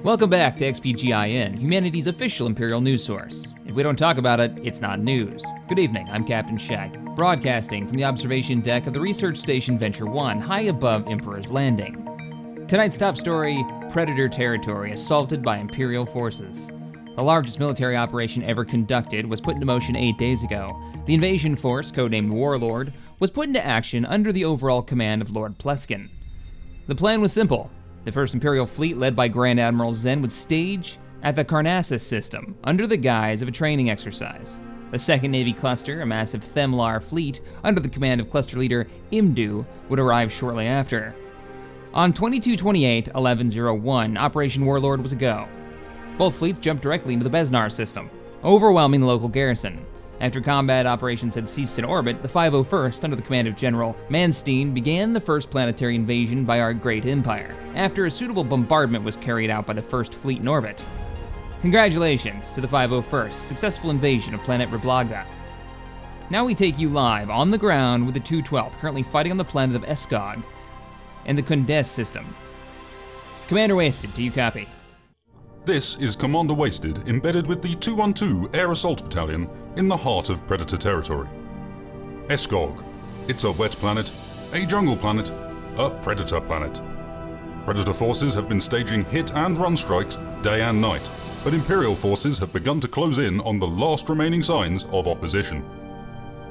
Welcome back to XPGIN, humanity's official Imperial news source. If we don't talk about it, it's not news. Good evening, I'm Captain Shag, broadcasting from the observation deck of the research station Venture 1, high above Emperor's Landing. Tonight's top story, Predator territory assaulted by Imperial forces. The largest military operation ever conducted was put into motion 8 days ago. The invasion force, codenamed Warlord, was put into action under the overall command of Lord Pleskin. The plan was simple. The first Imperial fleet, led by Grand Admiral Zen, would stage at the Carnassus system under the guise of a training exercise. The second Navy cluster, a massive Themlar fleet under the command of cluster leader Imdu, would arrive shortly after. On 22/28/1101, Operation Warlord was a go. Both fleets jumped directly into the Besnar system, overwhelming the local garrison. After combat operations had ceased in orbit, the 501st, under the command of General Manstein, began the first planetary invasion by our great empire, after a suitable bombardment was carried out by the first fleet in orbit. Congratulations to the 501st, successful invasion of planet Reblagda. Now we take you live on the ground with the 212th, currently fighting on the planet of Eskog and the Kundes system. Commander Wasted, do you copy? This is Commander Wasted, embedded with the 212 Air Assault Battalion in the heart of Predator territory. Eskog. It's a wet planet, a jungle planet, a Predator planet. Predator forces have been staging hit and run strikes day and night, but Imperial forces have begun to close in on the last remaining signs of opposition.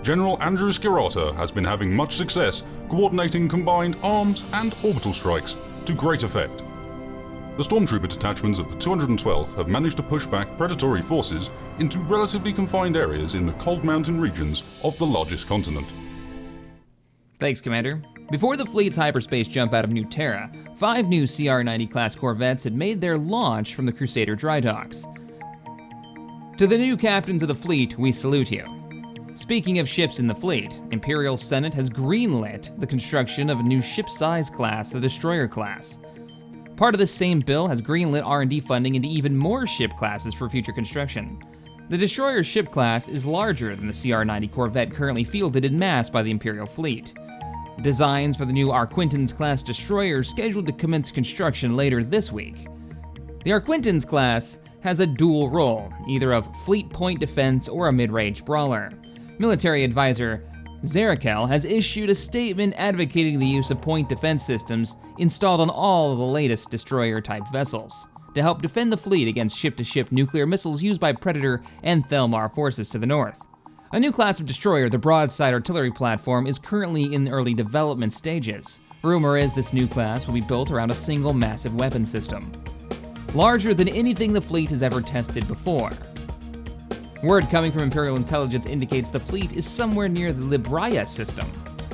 General Andrew Skirata has been having much success coordinating combined arms and orbital strikes to great effect. The Stormtrooper detachments of the 212th have managed to push back predatory forces into relatively confined areas in the cold mountain regions of the largest continent. Thanks, Commander. Before the fleet's hyperspace jump out of New Terra, 5 new CR-90 class corvettes had made their launch from the Crusader dry docks. To the new captains of the fleet, we salute you. Speaking of ships in the fleet, Imperial Senate has greenlit the construction of a new ship-size class, the Destroyer class. Part of this same bill has greenlit R&D funding into even more ship classes for future construction. The Destroyer ship class is larger than the CR-90 Corvette currently fielded en masse by the Imperial fleet. Designs for the new Arquintans-class destroyer scheduled to commence construction later this week. The Arquintans class has a dual role, either of fleet point defense or a mid-range brawler. Military advisor Zerakel has issued a statement advocating the use of point defense systems installed on all of the latest destroyer-type vessels to help defend the fleet against ship-to-ship nuclear missiles used by Predator and Thelmar forces to the north. A new class of destroyer, the broadside artillery platform, is currently in the early development stages. Rumor is this new class will be built around a single massive weapon system, larger than anything the fleet has ever tested before. Word coming from Imperial intelligence indicates the fleet is somewhere near the Libraya system,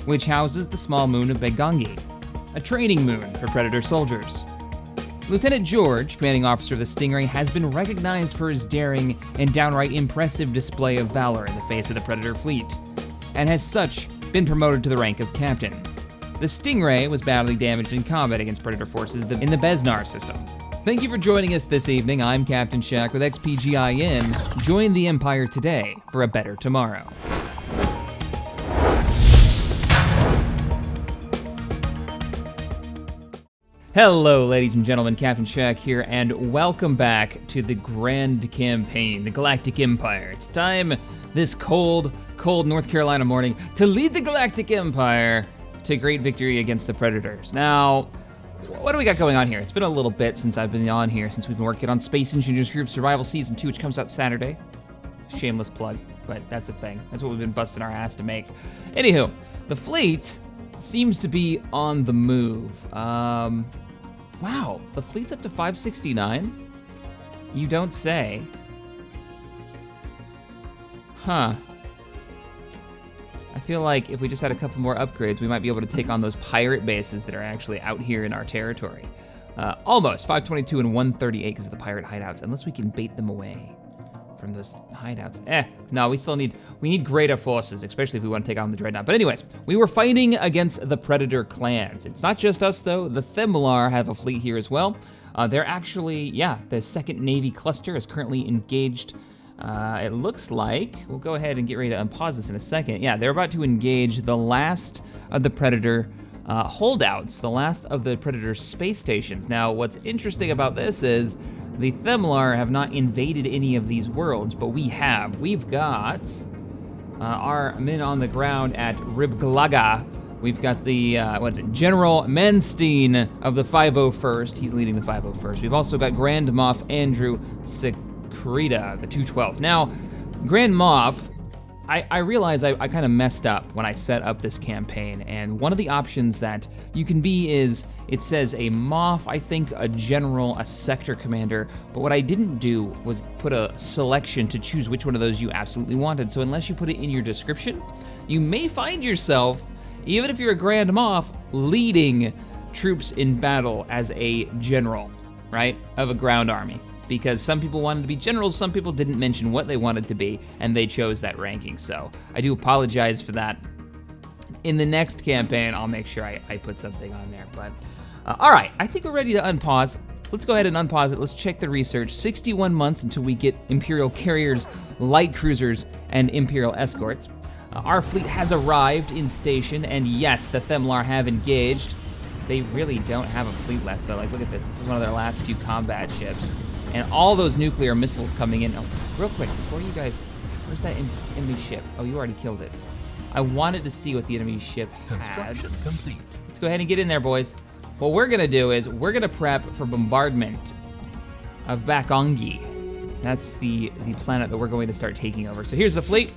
which houses the small moon of Begangi, a training moon for Predator soldiers. Lieutenant George, commanding officer of the Stingray, has been recognized for his daring and downright impressive display of valor in the face of the Predator fleet, and has such been promoted to the rank of captain. The Stingray was badly damaged in combat against Predator forces in the Besnar system. Thank you for joining us this evening. I'm Captain Shaq with XPGIN. Join the Empire today for a better tomorrow. Hello, ladies and gentlemen, Captain Shaq here, and welcome back to the Grand Campaign, the Galactic Empire. It's time this cold North Carolina morning to lead the Galactic Empire to great victory against the Predators. Now, what do we got going on here? It's been a little bit since I've been on here, since we've been working on Space Engineers Group Survival Season 2, which comes out Saturday. Shameless plug, but that's a thing. That's what we've been busting our ass to make. Anywho, the fleet seems to be on the move. Wow, the fleet's up to 569? You don't say. Huh. I feel like if we just had a couple more upgrades, we might be able to take on those pirate bases that are actually out here in our territory. Almost, 522 and 138 because of the pirate hideouts, unless we can bait them away from those hideouts. No, we need greater forces, especially if we want to take on the Dreadnought. But anyways, we were fighting against the Predator clans. It's not just us though, the Themlar have a fleet here as well. They're actually, the second Navy cluster is currently engaged. It looks like, we'll go ahead and get ready to unpause this in a second. Yeah, they're about to engage the last of the Predator holdouts, the last of the Predator space stations. Now, what's interesting about this is The Themlar have not invaded any of these worlds, but we have. We've got our men on the ground at Ribglaga. We've got the, General Menstein of the 501st. He's leading the 501st. We've also got Grand Moff Andrew Secreta, the 212th. Now, Grand Moff, I realize I kind of messed up when I set up this campaign, and one of the options that you can be is, it says a Moff, I think a General, a Sector Commander, but what I didn't do was put a selection to choose which one of those you absolutely wanted, so unless you put it in your description, you may find yourself, even if you're a Grand Moff, leading troops in battle as a General, right, of a ground army. Because some people wanted to be generals, some people didn't mention what they wanted to be, and they chose that ranking. So I do apologize for that. In the next campaign, I'll make sure I put something on there. But all right, I think we're ready to unpause. Let's go ahead and unpause it. Let's check the research. 61 months until we get Imperial carriers, light cruisers, and Imperial escorts. Our fleet has arrived in station, and yes, the Themlar have engaged. They really don't have a fleet left, though. Like, look at this. This is one of their last few combat ships. And all those nuclear missiles coming in. Oh, real quick, before you guys, where's that enemy ship? Oh, you already killed it. I wanted to see what the enemy ship had. Construction complete. Let's go ahead and get in there, boys. What we're gonna do is we're gonna prep for bombardment of Bakongi. That's the planet that we're going to start taking over. So here's the fleet.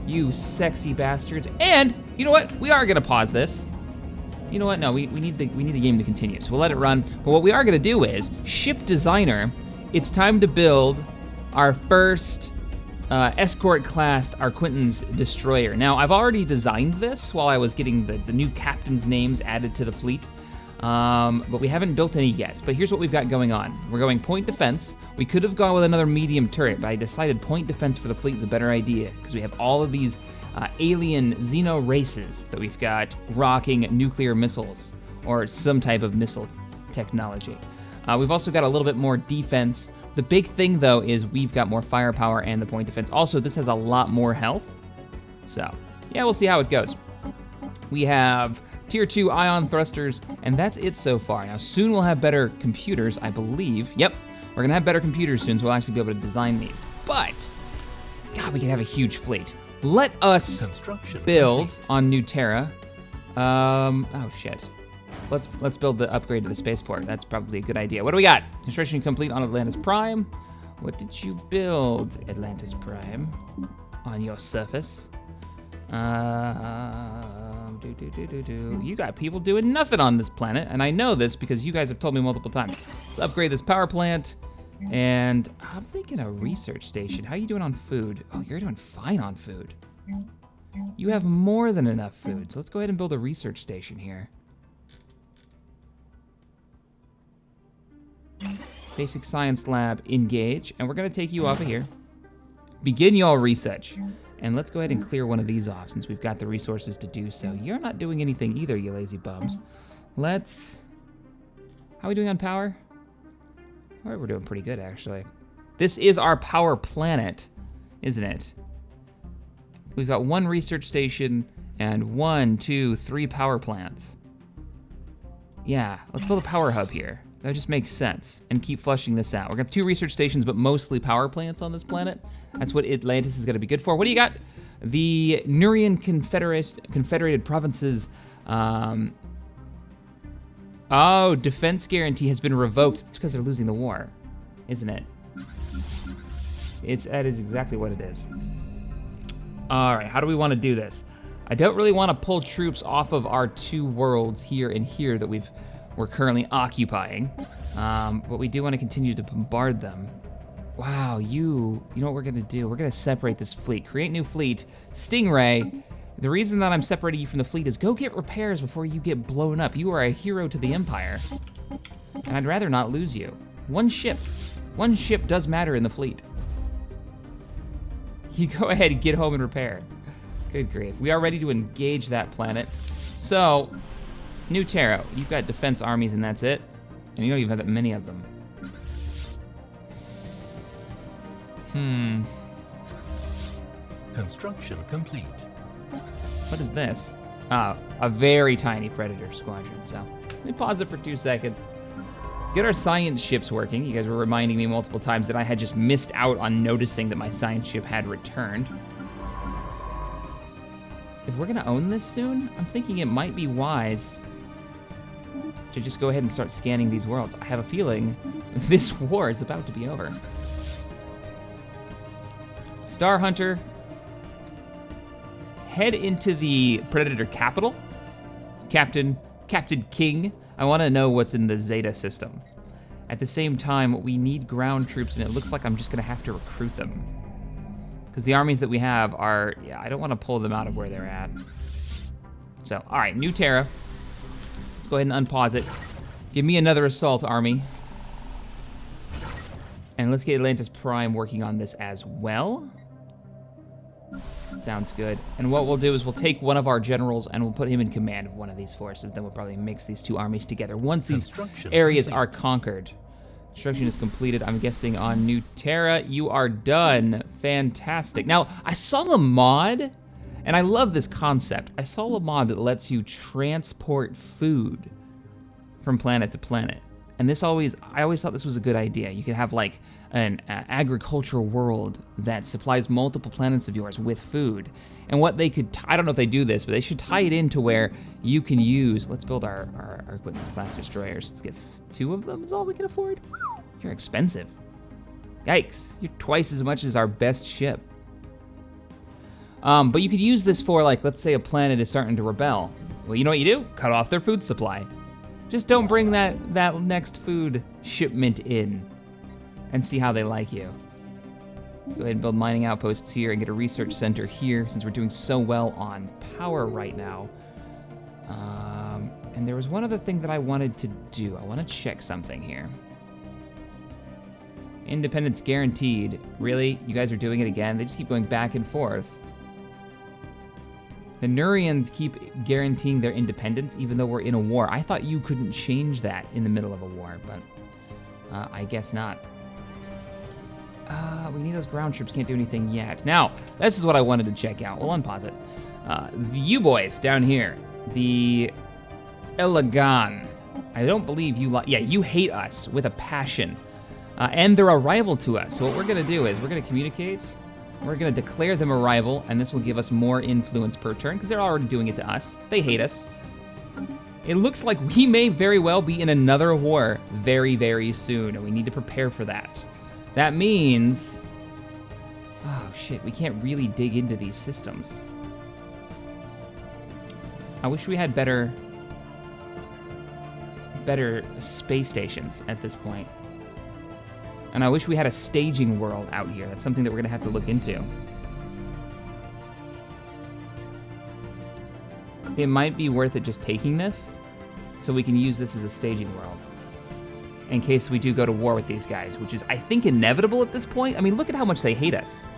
You sexy bastards. And you know what? We are gonna pause this. You know what? No, we need the game to continue, so we'll let it run. But what we are gonna do is ship designer. It's time to build our first escort class Arquitens destroyer. Now, I've already designed this while I was getting the new captains' names added to the fleet, but we haven't built any yet. But here's what we've got going on. We're going point defense. We could have gone with another medium turret, but I decided point defense for the fleet is a better idea because we have all of these alien xeno races that we've got rocking nuclear missiles or some type of missile technology. We've also got a little bit more defense. The big thing though is we've got more firepower and the point defense. Also, this has a lot more health. So yeah, we'll see how it goes. We have tier 2 ion thrusters, and that's it so far. Now soon we'll have better computers, I believe. Yep, we're gonna have better computers soon, so we'll actually be able to design these. But God, we can have a huge fleet. Let us build on New Terra. Oh shit. Let's build the upgrade to the spaceport. That's probably a good idea. What do we got? Construction complete on Atlantis Prime. What did you build, Atlantis Prime, on your surface? You got people doing nothing on this planet, and I know this because you guys have told me multiple times. Let's upgrade this power plant. And I'm thinking a research station. How are you doing on food? Oh, you're doing fine on food. You have more than enough food, so let's go ahead and build a research station here. Basic science lab, engage, and we're gonna take you off of here. Begin your research. And let's go ahead and clear one of these off since we've got the resources to do so. You're not doing anything either, you lazy bums. How are we doing on power? All right, we're doing pretty good, actually. This is our power planet, isn't it? We've got one research station and 1, 2, 3 power plants. Yeah, let's build a power hub here. That just makes sense, and keep flushing this out. We're gonna have 2 research stations, but mostly power plants on this planet. That's what Atlantis is gonna be good for. What do you got? The Nurian Confederated Provinces, oh, defense guarantee has been revoked. It's because they're losing the war, isn't it? That is exactly what it is. All right, how do we want to do this? I don't really want to pull troops off of our 2 worlds here and here that we're currently occupying, but we do want to continue to bombard them. Wow, you know what we're gonna do? We're gonna separate this fleet, create new fleet, Stingray. The reason that I'm separating you from the fleet is go get repairs before you get blown up. You are a hero to the Empire, and I'd rather not lose you. One ship does matter in the fleet. You go ahead and get home and repair. Good grief. We are ready to engage that planet. So, New Terra, you've got defense armies and that's it. And you don't even have that many of them. Construction complete. What is this? A very tiny Predator squadron, so let me pause it for 2 seconds. Get our science ships working. You guys were reminding me multiple times that I had just missed out on noticing that my science ship had returned. If we're gonna own this soon, I'm thinking it might be wise to just go ahead and start scanning these worlds. I have a feeling this war is about to be over. Star Hunter, head into the Predator capital. Captain King, I wanna know what's in the Zeta system. At the same time, we need ground troops, and it looks like I'm just gonna have to recruit them. Because the armies that we have are, yeah, I don't wanna pull them out of where they're at. So, all right, New Terra. Let's go ahead and unpause it. Give me another assault army. And let's get Atlantis Prime working on this as well. Sounds good. And what we'll do is we'll take one of our generals and we'll put him in command of one of these forces. Then we'll probably mix these two armies together once these areas are conquered. Construction is completed, I'm guessing, on New Terra. You are done. Fantastic. Now, I saw a mod, and I love this concept. I saw a mod that lets you transport food from planet to planet. And I always thought this was a good idea. You could have like an agricultural world that supplies multiple planets of yours with food. And what they could, I don't know if they do this, but they should tie it into where you can use, let's build our equipment class destroyers. Let's get 2 of them is all we can afford. You're expensive. Yikes, you're twice as much as our best ship. But you could use this for, like, let's say a planet is starting to rebel. Well, you know what you do? Cut off their food supply. Just don't bring that next food shipment in and see how they like you. Go ahead and build mining outposts here and get a research center here since we're doing so well on power right now. And there was one other thing that I wanted to do. I want to check something here. Independence guaranteed. Really? You guys are doing it again? They just keep going back and forth. The Nurians keep guaranteeing their independence even though we're in a war. I thought you couldn't change that in the middle of a war, but I guess not. We need those ground troops, can't do anything yet. Now, this is what I wanted to check out. We'll unpause it. The U-boys down here, the Elagan. I don't believe you you hate us with a passion. And they're a rival to us. So what we're gonna do is we're gonna communicate, we're gonna declare them a rival, and this will give us more influence per turn, because they're already doing it to us. They hate us. It looks like we may very well be in another war very, very soon, and we need to prepare for that. That means, oh shit, we can't really dig into these systems. I wish we had better space stations at this point. And I wish we had a staging world out here. That's something that we're gonna have to look into. It might be worth it just taking this so we can use this as a staging world in case we do go to war with these guys, which is, I think, inevitable at this point. I mean, look at how much they hate us.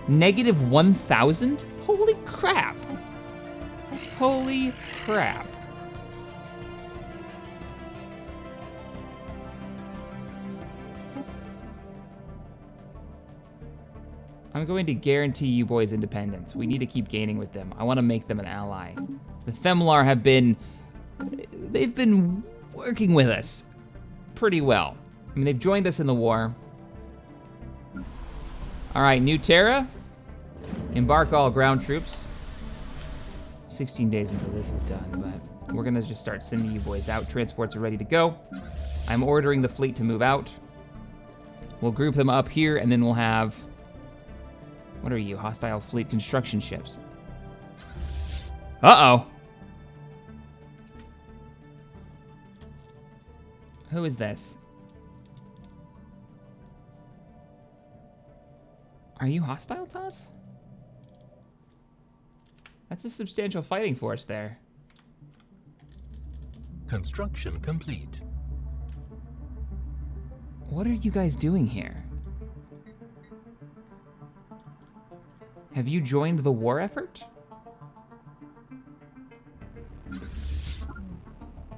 -1,000? Holy crap. Holy crap. I'm going to guarantee you boys independence. We need to keep gaining with them. I want to make them an ally. The Themlar they've been working with us pretty well. I mean, they've joined us in the war. All right, New Terra, embark all ground troops. 16 days until this is done, but we're gonna just start sending you boys out. Transports are ready to go. I'm ordering the fleet to move out. We'll group them up here, and then we'll have, what are you, hostile fleet construction ships. Uh-oh. Who is this? Are you hostile to us? That's a substantial fighting force there. Construction complete. What are you guys doing here? Have you joined the war effort?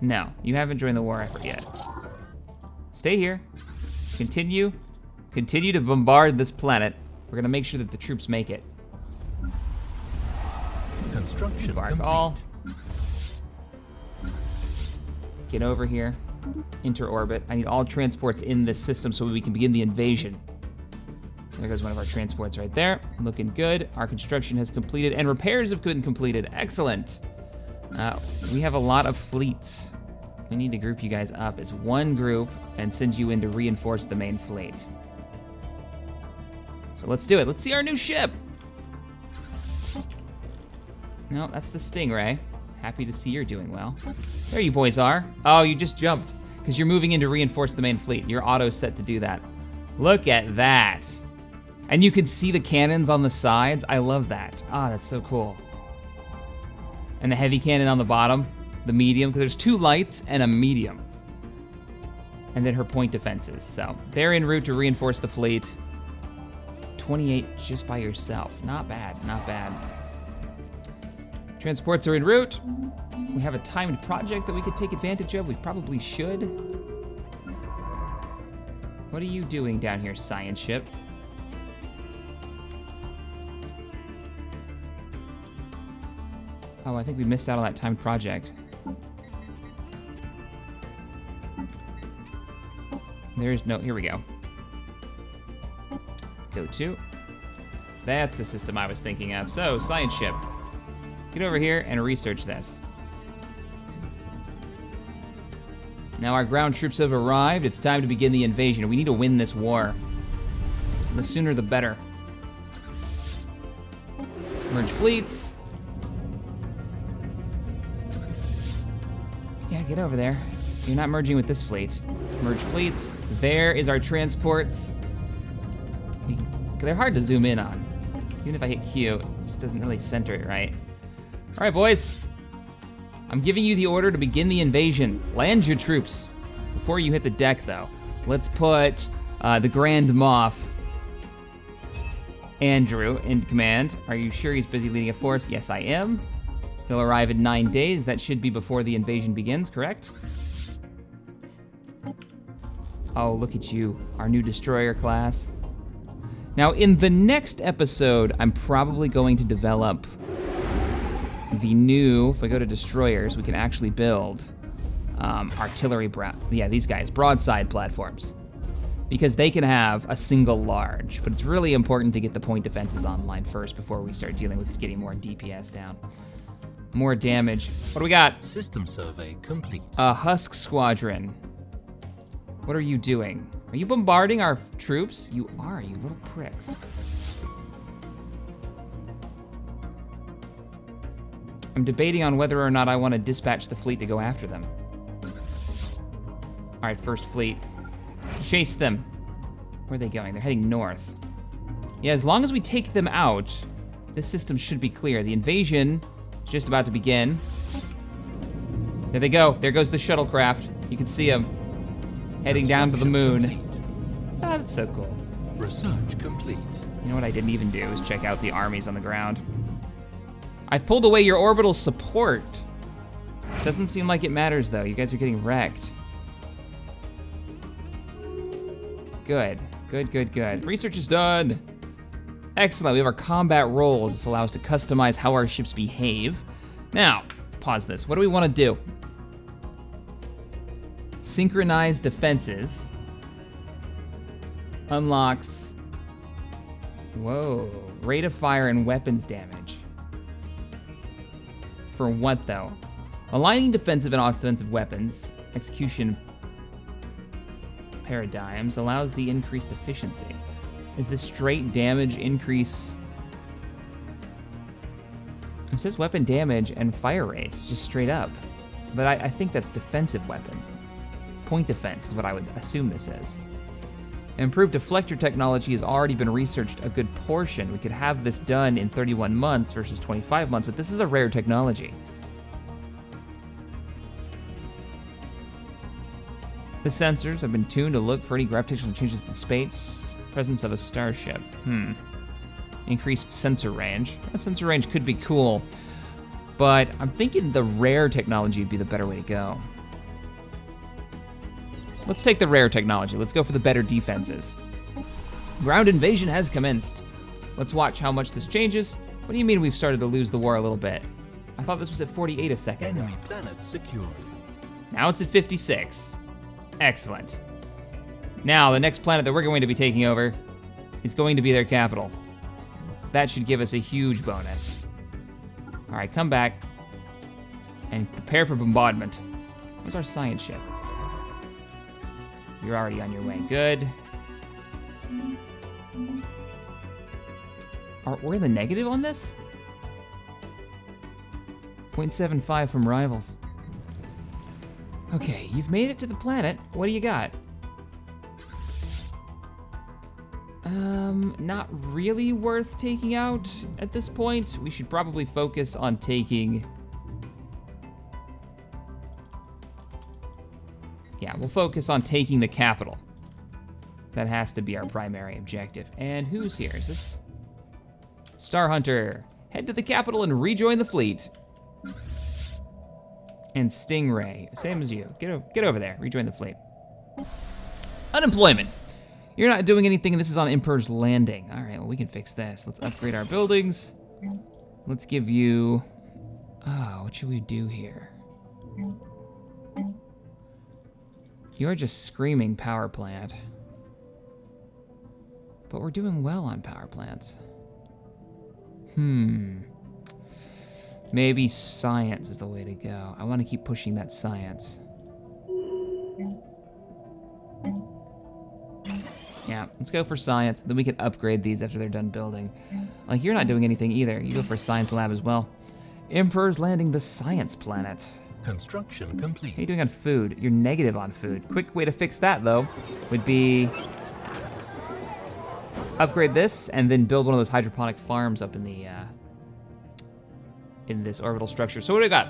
No, you haven't joined the war effort yet. Stay here. Continue to bombard this planet. We're gonna make sure that the troops make it. Construction Embark complete. all. Get over here. Inter-orbit. I need all transports in this system so we can begin the invasion. There goes one of our transports right there. Looking good. Our construction has completed and repairs have been completed. Excellent. We have a lot of fleets. We need to group you guys up as one group and send you in to reinforce the main fleet. So let's do it. Let's see our new ship. No, that's the Stingray. Happy to see you're doing well. There you boys are. Oh, you just jumped because you're moving in to reinforce the main fleet. You're auto set to do that. Look at that. And you can see the cannons on the sides. I love that. Ah, that's so cool. And the heavy cannon on the bottom, the medium, because there's 2 lights and a medium. And then her point defenses. So they're en route to reinforce the fleet. 28 just by yourself. Not bad, not bad. Transports are en route. We have a timed project that we could take advantage of. We probably should. What are you doing down here, science ship? Oh, I think we missed out on that timed project. There's no, here we go. Go to. That's the system I was thinking of. So, science ship. Get over here and research this. Now our ground troops have arrived. It's time to begin the invasion. We need to win this war. The sooner the better. Merge fleets. Yeah, get over there. You're not merging with this fleet. Merge fleets. There is our transports. They're hard to zoom in on. Even if I hit Q, it just doesn't really center it right. All right, boys. I'm giving you the order to begin the invasion. Land your troops. Before you hit the deck, though, let's put the Grand Moff, Andrew, in command. Are you sure he's busy leading a force? Yes, I am. He'll arrive in 9 days. That should be before the invasion begins, correct? Oh, look at you, our new destroyer class. Now, in the next episode, I'm probably going to develop the new, if I go to destroyers, we can actually build artillery, these guys, broadside platforms. Because they can have a single large, but it's really important to get the point defenses online first before we start dealing with getting more DPS down. More damage. What do we got? System survey complete. A Husk Squadron. What are you doing? Are you bombarding our troops? You are, you little pricks. I'm debating on whether or not I want to dispatch the fleet to go after them. All right, first fleet. Chase them. Where are they going? They're heading north. Yeah, as long as we take them out, this system should be clear. The invasion is just about to begin. There they go. There goes the shuttlecraft. You can see them heading down to the moon. Ah, that's so cool. Research complete. You know what I didn't even do is check out the armies on the ground. I've pulled away your orbital support. Doesn't seem like it matters though. You guys are getting wrecked. Good, good, good, good. Research is done. Excellent, we have our combat roles. This allows us to customize how our ships behave. Now, let's pause this. What do we want to do? Synchronized defenses. Unlocks, whoa, rate of fire and weapons damage. For what though? Aligning defensive and offensive weapons, execution paradigms allows the increased efficiency. Is this straight damage increase? It says weapon damage and fire rates, just straight up. But I think that's defensive weapons. Point defense is what I would assume this is. Improved deflector technology has already been researched a good portion. We could have this done in 31 months versus 25 months, but this is a rare technology. The sensors have been tuned to look for any gravitational changes in space. Presence of a starship. Increased sensor range. That sensor range could be cool, but I'm thinking the rare technology would be the better way to go. Let's take the rare technology. Let's go for the better defenses. Ground invasion has commenced. Let's watch how much this changes. What do you mean we've started to lose the war a little bit? I thought this was at 48 a second. Enemy planet secured. Now it's at 56. Excellent. Now, the next planet that we're going to be taking over is going to be their capital. That should give us a huge bonus. All right, come back and prepare for bombardment. Where's our science ship? You're already on your way. Good. We're in the negative on this? 0.75 from rivals. Okay, you've made it to the planet. What do you got? Not really worth taking out at this point. We should probably focus on taking... Yeah, we'll focus on taking the capital. That has to be our primary objective. And who's here? Is this... Star Hunter. Head to the capital and rejoin the fleet. And Stingray, same as you. Get over there, rejoin the fleet. Unemployment. You're not doing anything, and this is on Emperor's Landing. All right, well, we can fix this. Let's upgrade our buildings. Let's give you... Oh, what should we do here? You're just screaming power plant. But we're doing well on power plants. Maybe science is the way to go. I want to keep pushing that science. Yeah, let's go for science. Then we can upgrade these after they're done building. Like, you're not doing anything either. You go for science lab as well. Emperor's Landing, the science planet. Construction complete. How are you doing on food? You're negative on food. Quick way to fix that, though, would be upgrade this and then build one of those hydroponic farms up in the in this orbital structure. So what do we got?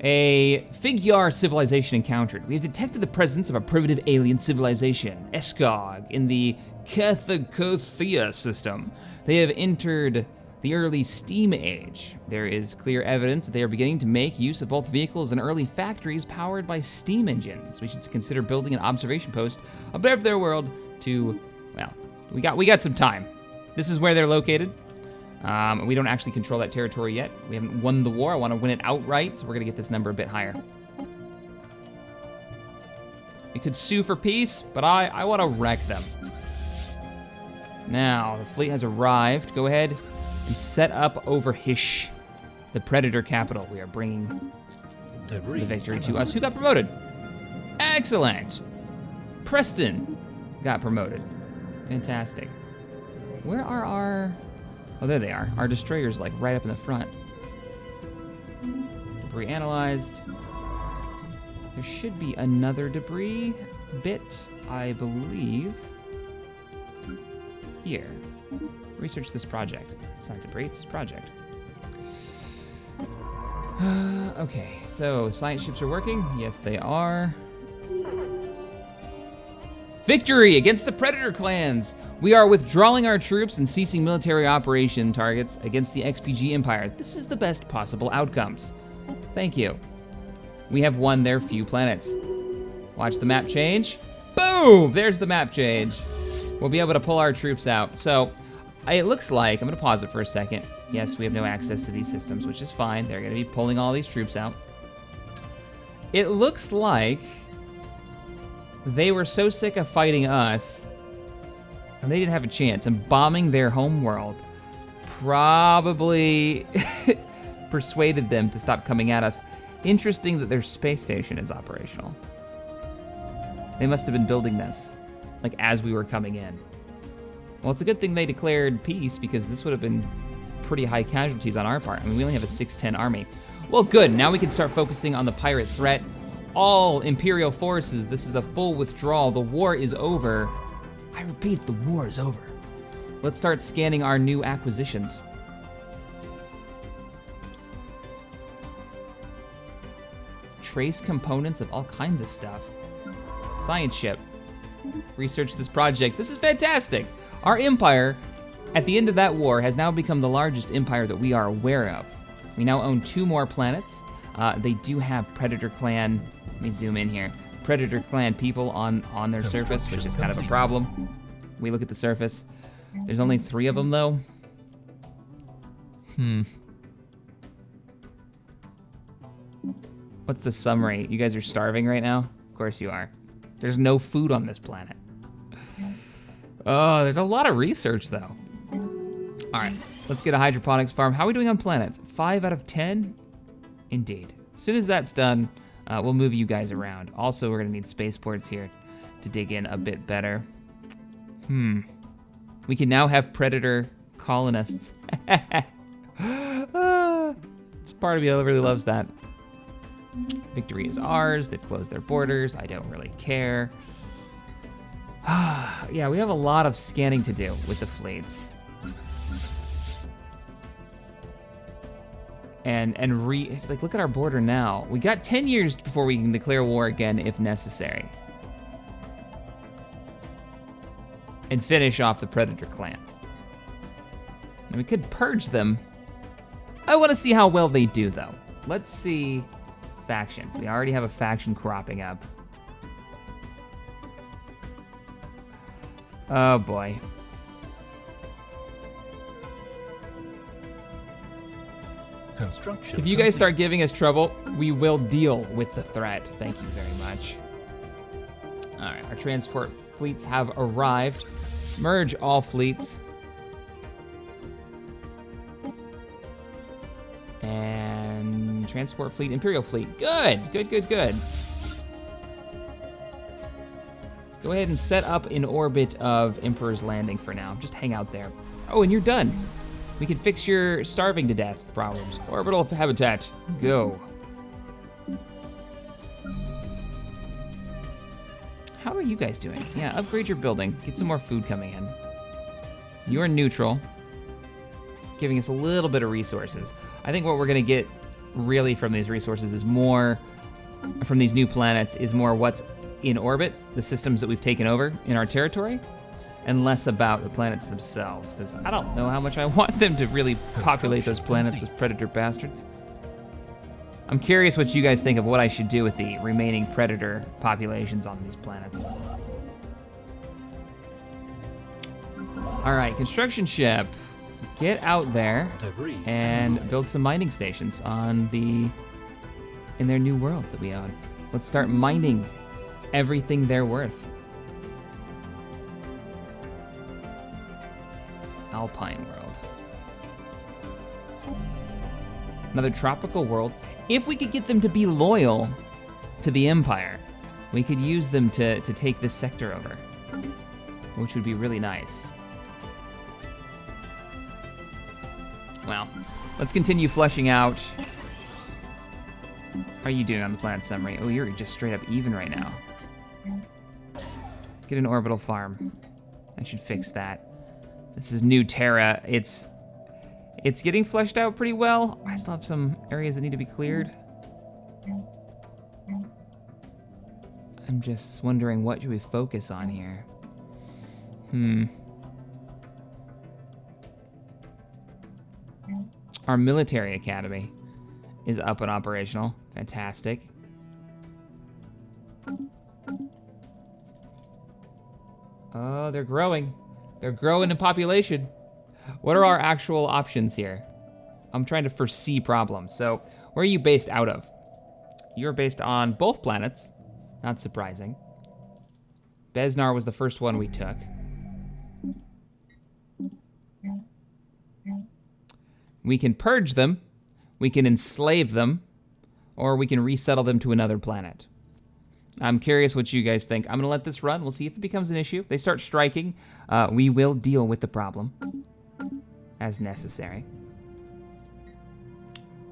A Fig-Yar civilization encountered. We have detected the presence of a primitive alien civilization, Escog, in the Cathacothea system. They have entered the early steam age. There is clear evidence that they are beginning to make use of both vehicles and early factories powered by steam engines. We should consider building an observation post above their world to, well, we got some time. This is where they're located. We don't actually control that territory yet. We haven't won the war. I want to win it outright, so we're gonna get this number a bit higher. We could sue for peace, but I want to wreck them. Now, the fleet has arrived. Go ahead and set up over Hish, the Predator capital. We are bringing the victory to us. Who got promoted? Excellent. Preston got promoted. Fantastic. Where are our... Oh, there they are. Our destroyer's like right up in the front. Debris analyzed. There should be another debris bit, I believe. Here. Research this project. It's not debris, it's this project. Okay, so science ships are working. Yes, they are. Victory against the Predator clans! We are withdrawing our troops and ceasing military operation targets against the XPG Empire. This is the best possible outcomes. Thank you. We have won their few planets. Watch the map change. Boom! There's the map change. We'll be able to pull our troops out. So, it looks like, I'm gonna pause it for a second. Yes, we have no access to these systems, which is fine. They're gonna be pulling all these troops out. It looks like they were so sick of fighting us, and they didn't have a chance, and bombing their home world probably persuaded them to stop coming at us. Interesting that their space station is operational. They must have been building this, like, as we were coming in. Well, it's a good thing they declared peace, because this would have been pretty high casualties on our part. I mean, we only have a 610 army. Well, good, now we can start focusing on the pirate threat. All Imperial forces, this is a full withdrawal. The war is over. I repeat, the war is over. Let's start scanning our new acquisitions. Trace components of all kinds of stuff. Science ship. Research this project. This is fantastic. Our empire, at the end of that war, has now become the largest empire that we are aware of. We now own 2 more planets. They do have Predator Clan. Let me zoom in here. Predator Clan people on their surface, which is kind of a problem. We look at the surface. There's only 3 of them, though. What's the summary? You guys are starving right now? Of course you are. There's no food on this planet. Oh, there's a lot of research, though. All right, let's get a hydroponics farm. How are we doing on planets? 5 out of 10? Indeed. As soon as that's done, we'll move you guys around. Also, we're gonna need spaceports here to dig in a bit better. We can now have predator colonists. This part of me really loves that. Victory is ours. They've closed their borders. I don't really care. Yeah, we have a lot of scanning to do with the fleets. And like, look at our border now. We got 10 years before we can declare war again if necessary. And finish off the predator clans. And we could purge them. I want to see how well they do, though. Let's see factions. We already have a faction cropping up. Oh boy. Construction If you guys start giving us trouble, we will deal with the threat. Thank you very much. All right, our transport fleets have arrived. Merge all fleets. And transport fleet, Imperial fleet. Good, good, good, good. Go ahead and set up in orbit of Emperor's Landing for now. Just hang out there. Oh, and you're done. We can fix your starving to death problems. Orbital habitat, go. How are you guys doing? Yeah, upgrade your building. Get some more food coming in. You're neutral, giving us a little bit of resources. I think what we're gonna get really from these resources is more, from these new planets, is more what's in orbit, the systems that we've taken over in our territory, and less about the planets themselves, because I don't know how much I want them to really populate those planets as predator bastards. I'm curious what you guys think of what I should do with the remaining predator populations on these planets. All right, construction ship. Get out there and build some mining stations in their new worlds that we own. Let's start mining everything they're worth. Alpine world. Another tropical world. If we could get them to be loyal to the Empire, we could use them to take this sector over, which would be really nice. Well, let's continue fleshing out. How are you doing on the planet summary? Oh, you're just straight up even right now. Get an orbital farm. I should fix that. This is New Terra. It's getting fleshed out pretty well. I still have some areas that need to be cleared. I'm just wondering, what should we focus on here? Our military academy is up and operational. Fantastic. Oh, they're growing. They're growing in population. What are our actual options here? I'm trying to foresee problems. So, where are you based out of? You're based on both planets. Not surprising. Besnar was the first one we took. We can purge them, we can enslave them, or we can resettle them to another planet. I'm curious what you guys think. I'm gonna let this run. We'll see if it becomes an issue. If they start striking, we will deal with the problem as necessary.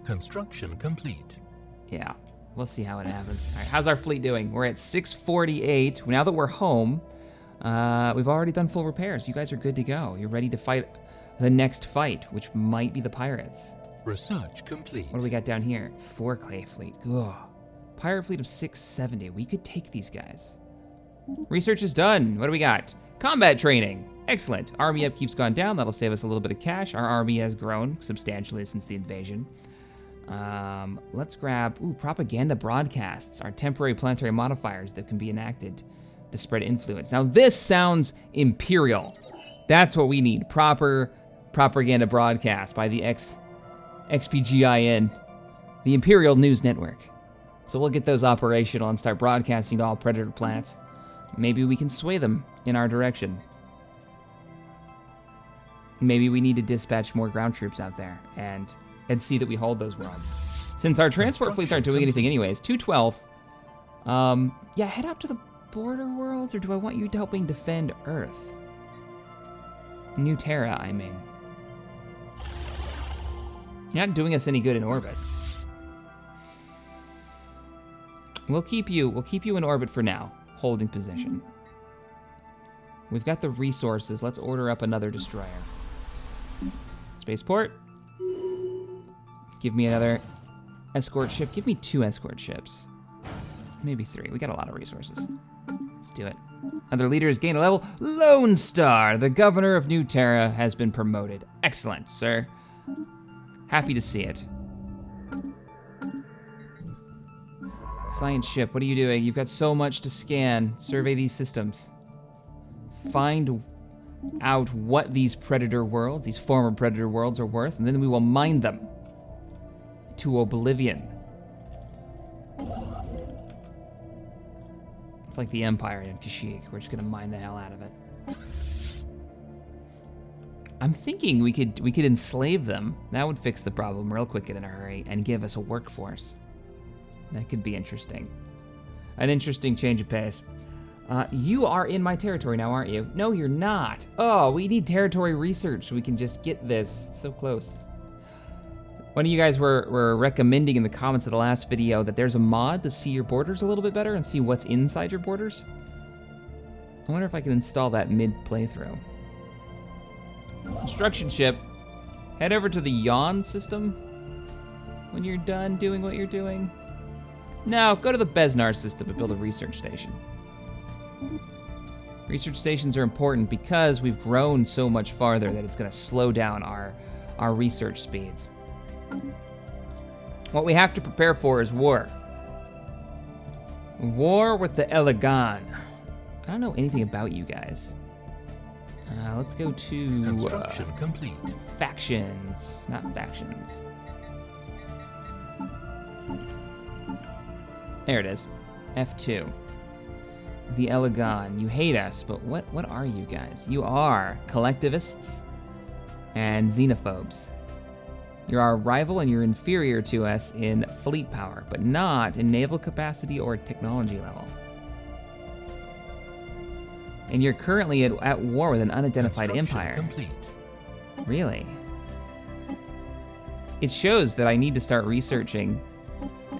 Construction complete. Yeah, we'll see how it happens. All right, how's our fleet doing? We're at 648. Now that we're home, we've already done full repairs. You guys are good to go. You're ready to fight the next fight, which might be the pirates. Research complete. What do we got down here? 4 clay fleet. Ugh. Pirate fleet of 670. We could take these guys. Research is done. What do we got? Combat training. Excellent. Army upkeep's gone down. That'll save us a little bit of cash. Our army has grown substantially since the invasion. Let's grab, propaganda broadcasts, our temporary planetary modifiers that can be enacted to spread influence. Now this sounds imperial. That's what we need. Proper propaganda broadcast by the XPGIN, the Imperial News Network. So we'll get those operational and start broadcasting to all predator planets. Maybe we can sway them in our direction. Maybe we need to dispatch more ground troops out there and see that we hold those worlds. Since our transport fleets aren't doing anything anyways, 212. Yeah, head out to the border worlds, or do I want you helping defend Earth? New Terra, I mean. You're not doing us any good in orbit. We'll keep you in orbit for now, holding position. We've got the resources. Let's order up another destroyer. Spaceport. Give me another escort ship. Give me 2 escort ships. Maybe 3. We got a lot of resources. Let's do it. Other leaders gain a level. Lone Star, the governor of New Terra, has been promoted. Excellent, sir. Happy to see it. Science ship, what are you doing? You've got so much to scan. Survey these systems. Find out what these predator worlds, these former predator worlds are worth, and then we will mine them to oblivion. It's like the Empire in Kashyyyk. We're just gonna mine the hell out of it. I'm thinking we could enslave them. That would fix the problem real quick and in a hurry and give us a workforce. That could be interesting. An interesting change of pace. You are in my territory now, aren't you? No, you're not. Oh, we need territory research so we can just get this. It's so close. One of you guys were recommending in the comments of the last video that there's a mod to see your borders a little bit better and see what's inside your borders. I wonder if I can install that mid-playthrough. Construction ship. Head over to the Yawn system when you're done doing what you're doing. No, go to the Besnar system and build a research station. Research stations are important because we've grown so much farther that it's gonna slow down our research speeds. What we have to prepare for is war. War with the Elegan. I don't know anything about you guys. Let's go to Construction complete. Factions, not factions. There it is, F2. The Elegan, you hate us, but what are you guys? You are collectivists and xenophobes. You're our rival and you're inferior to us in fleet power, but not in naval capacity or technology level. And you're currently at war with an unidentified empire. Complete. Really? It shows that I need to start researching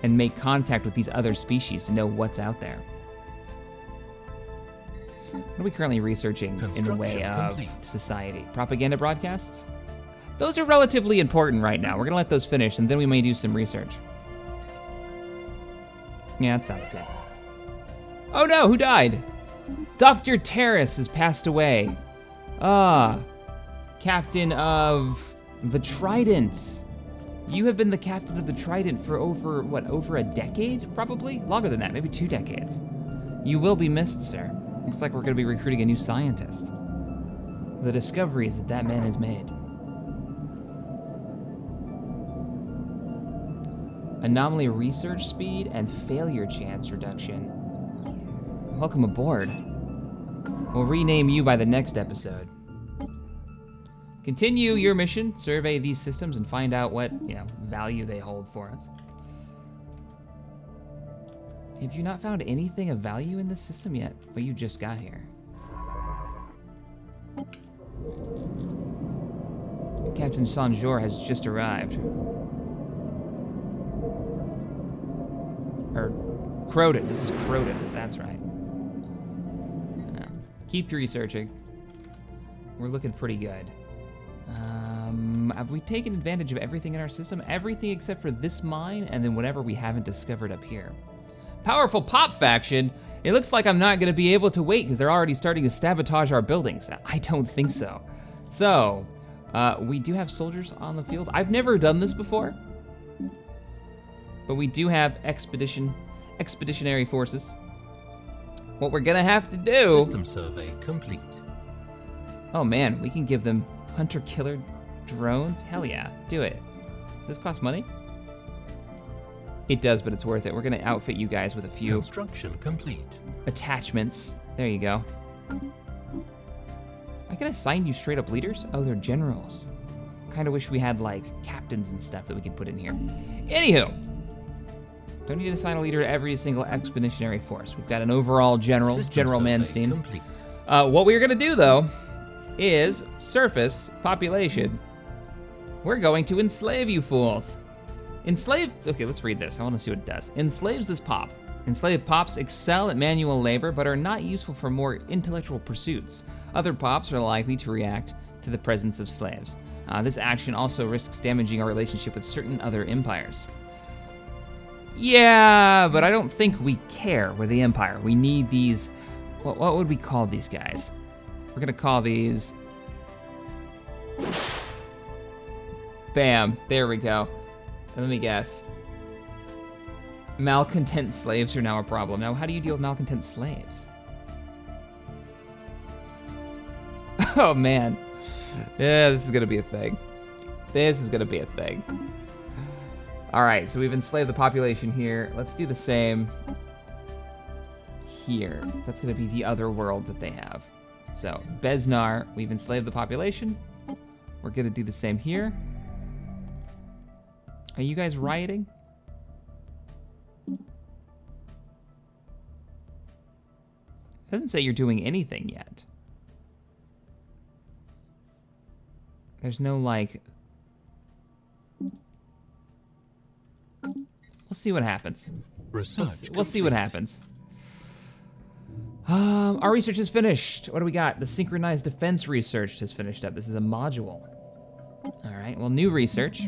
and make contact with these other species to know what's out there. What are we currently researching in the way of society? Propaganda broadcasts? Those are relatively important right now. We're gonna let those finish and then we may do some research. Yeah, that sounds good. Oh no, who died? Dr. Terrace has passed away. Captain of the Trident. You have been the captain of the Trident for over a decade, probably? Longer than that, maybe 2 decades. You will be missed, sir. Looks like we're gonna be recruiting a new scientist. The discoveries that man has made. Anomaly research speed and failure chance reduction. Welcome aboard. We'll rename you by the next episode. Continue your mission, survey these systems and find out what, value they hold for us. Have you not found anything of value in this system yet? Well, you just got here. Captain Sanjor has just arrived. Or Croden, this is Croden, that's right. No. Keep researching. We're looking pretty good. Have we taken advantage of everything in our system? Everything except for this mine and then whatever we haven't discovered up here. Powerful pop faction. It looks like I'm not gonna be able to wait because they're already starting to sabotage our buildings. I don't think so. So, we do have soldiers on the field. I've never done this before, but we do have expeditionary forces. What we're gonna have to do. System survey complete. Oh man, we can give them hunter-killer drones? Hell yeah, do it. Does this cost money? It does, but it's worth it. We're gonna outfit you guys with a few Construction complete. attachments There you go. I can assign you straight up leaders? Oh, they're generals. Kind of wish we had like captains and stuff that we could put in here. Anywho, don't need to assign a leader to every single expeditionary force. We've got an overall general, General Manstein. Complete. What we're gonna do though is surface population. We're going to enslave you fools. Okay, let's read this. I wanna see what it does. Enslaves this pop. Enslaved pops excel at manual labor, but are not useful for more intellectual pursuits. Other pops are likely to react to the presence of slaves. This action also risks damaging our relationship with certain other empires. Yeah, but I don't think we care. We're the empire. We need these, what would we call these guys? We're gonna call these, bam, there we go. Let me guess. Malcontent slaves are now a problem. Now, how do you deal with malcontent slaves? Oh man. Yeah, this is gonna be a thing. This is gonna be a thing. All right, so we've enslaved the population here. Let's do the same here. That's gonna be the other world that they have. So, Besnar, we've enslaved the population. We're gonna do the same here. Are you guys rioting? Doesn't say you're doing anything yet. There's no like, we'll see what happens. We'll see what happens. Our research is finished. What do we got? The synchronized defense research has finished up. This is a module. All right, well, new research.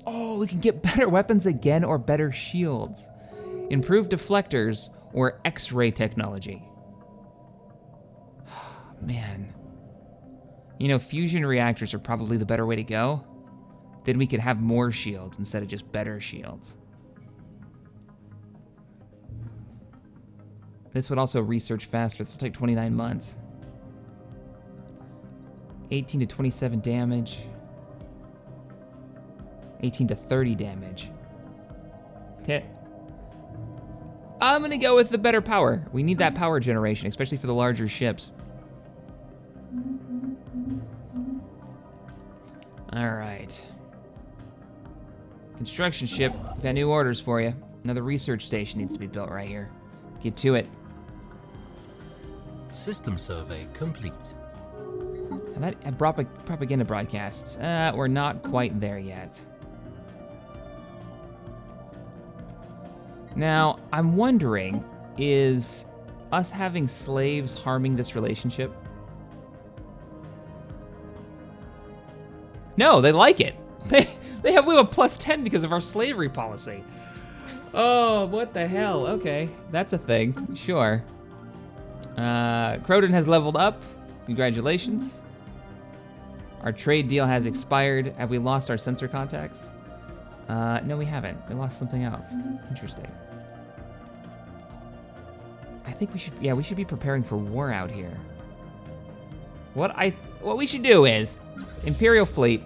Oh, we can get better weapons again or better shields. Improved deflectors or X-ray technology. Man. You know, fusion reactors are probably the better way to go. Then we could have more shields instead of just better shields. This would also research faster. This will take 29 months. 18 to 27 damage. 18 to 30 damage. Okay. I'm gonna go with the better power. We need that power generation, especially for the larger ships. All right. Construction ship, got new orders for you. Another research station needs to be built right here. Get to it. System survey complete. And that propaganda broadcasts. We're not quite there yet. Now, I'm wondering, is us having slaves harming this relationship? No, they like it. We have a plus 10 because of our slavery policy. Oh, what the hell? Okay, that's a thing, sure. Croton has leveled up. Congratulations. Our trade deal has expired. Have we lost our sensor contacts? No, we haven't. We lost something else. Interesting. I think we should be preparing for war out here. What we should do is, Imperial Fleet,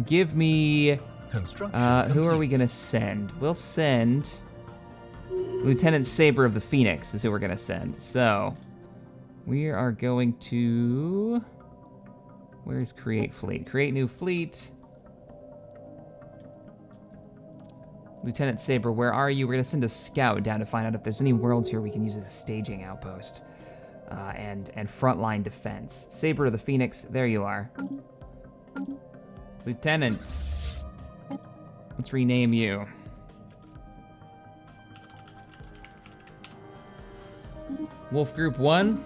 give me, who are we gonna send? We'll send Lieutenant Saber of the Phoenix is who we're gonna send. So, we are going to, where's Create Fleet? Create new fleet. Lieutenant Saber, where are you? We're gonna send a scout down to find out if there's any worlds here we can use as a staging outpost and frontline defense. Saber of the Phoenix, there you are. Lieutenant, let's rename you. Wolf Group 1,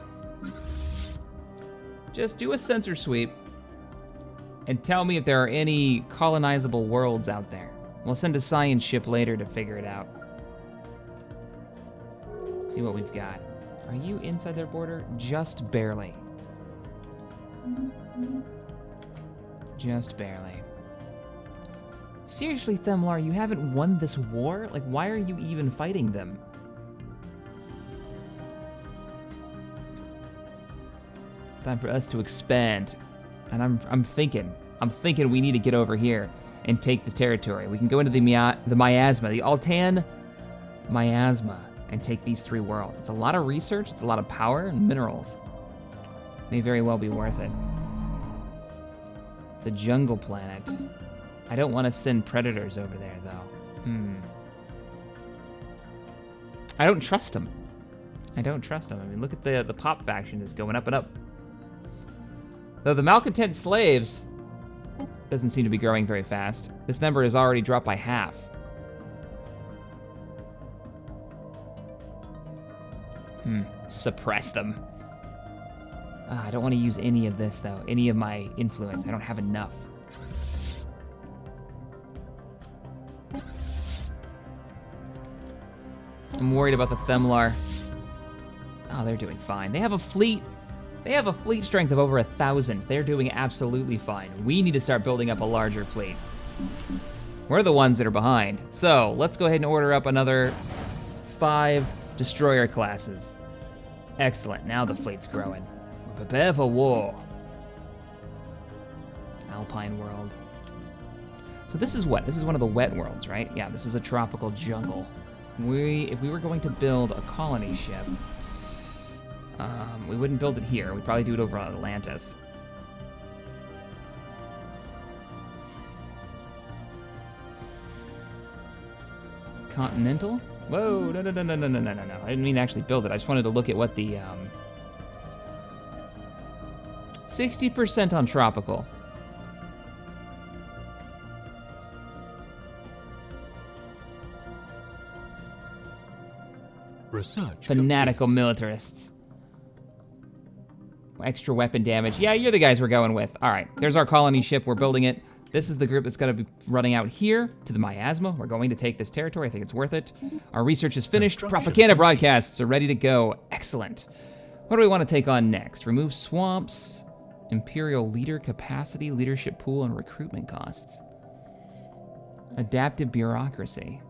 just do a sensor sweep and tell me if there are any colonizable worlds out there. We'll send a science ship later to figure it out. See what we've got. Are you inside their border? Just barely. Just barely. Seriously, Themlar, you haven't won this war? Like, why are you even fighting them? It's time for us to expand. And I'm thinking we need to get over here and take this territory. We can go into the miasma, the Altan miasma, and take these 3 worlds. It's a lot of research, it's a lot of power and minerals. May very well be worth it. It's a jungle planet. I don't want to send predators over there, though. I don't trust them. I don't trust them. I mean, look at the pop faction is going up and up. Though the malcontent slaves doesn't seem to be growing very fast. This number has already dropped by half. Suppress them. I don't want to use any of this, though. Any of my influence. I don't have enough. I'm worried about the Themlar. Oh, they're doing fine. They have a fleet. They have a fleet strength of over 1,000. They're doing absolutely fine. We need to start building up a larger fleet. We're the ones that are behind. So let's go ahead and order up another 5 destroyer classes. Excellent. Now the fleet's growing. Prepare for war. Alpine world. So this is what? This is one of the wet worlds, right? Yeah, this is a tropical jungle. If we were going to build a colony ship, we wouldn't build it here. We'd probably do it over on Atlantis. Continental? Whoa, no. I didn't mean to actually build it. I just wanted to look at what the 60% on tropical. Research. Fanatical militarists. Extra weapon damage. Yeah, you're the guys we're going with. All right, there's our colony ship. We're building it. This is the group that's going to be running out here to the miasma. We're going to take this territory. I think it's worth it. Our research is finished. Propaganda broadcasts are ready to go. Excellent. What do we want to take on next? Remove swamps, imperial leader capacity, leadership pool, and recruitment costs. Adaptive bureaucracy.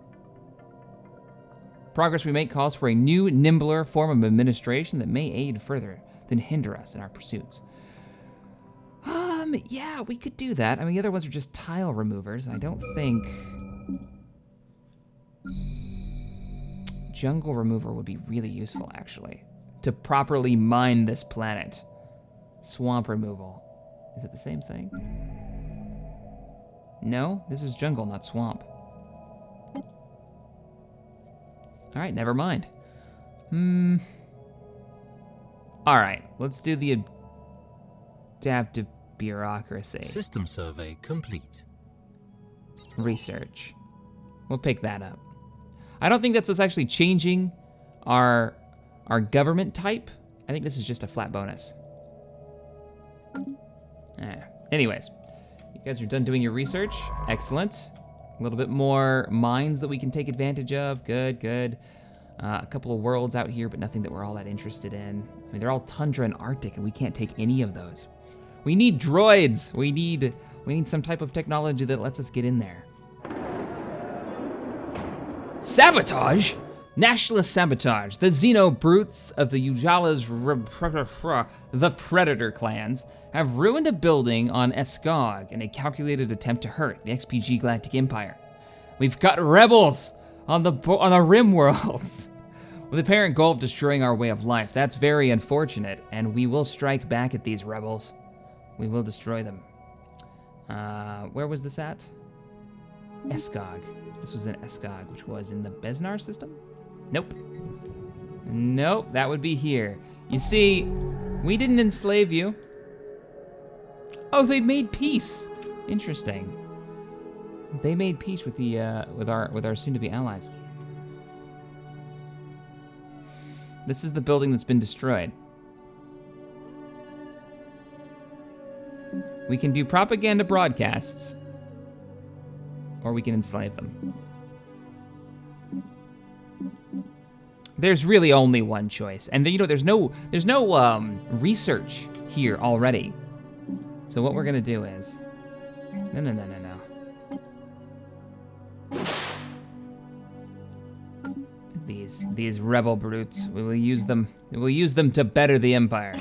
Progress we make calls for a new, nimbler form of administration that may aid further than hinder us in our pursuits. Yeah, we could do that. I mean, the other ones are just tile removers. I don't think jungle remover would be really useful, actually, to properly mine this planet. Swamp removal. Is it the same thing? No, this is jungle, not swamp. All right, never mind. All right, let's do the adaptive bureaucracy. System survey complete. Research. We'll pick that up. I don't think that's us actually changing our government type. I think this is just a flat bonus. Anyways, you guys are done doing your research. Excellent. A little bit more mines that we can take advantage of. Good, good. A couple of worlds out here, but nothing that we're all that interested in. I mean, they're all tundra and Arctic, and we can't take any of those. We need droids. We need some type of technology that lets us get in there. Sabotage? Nationalist sabotage. The Xeno brutes of the Ujalas, the Predator clans, have ruined a building on Eskog in a calculated attempt to hurt the XPG Galactic Empire. We've got rebels on the Rim worlds with the apparent goal of destroying our way of life. That's very unfortunate, and we will strike back at these rebels. We will destroy them. Where was this at? Eskog. This was in Eskog, which was in the Besnar system? Nope. Nope, that would be here. You see, we didn't enslave you. Oh, they made peace. Interesting. They made peace with the with our soon-to-be allies. This is the building that's been destroyed. We can do propaganda broadcasts, or we can enslave them. There's really only one choice, and you know, there's no research here already. So what we're gonna do is, no. These rebel brutes, we will use them. We will use them to better the Empire.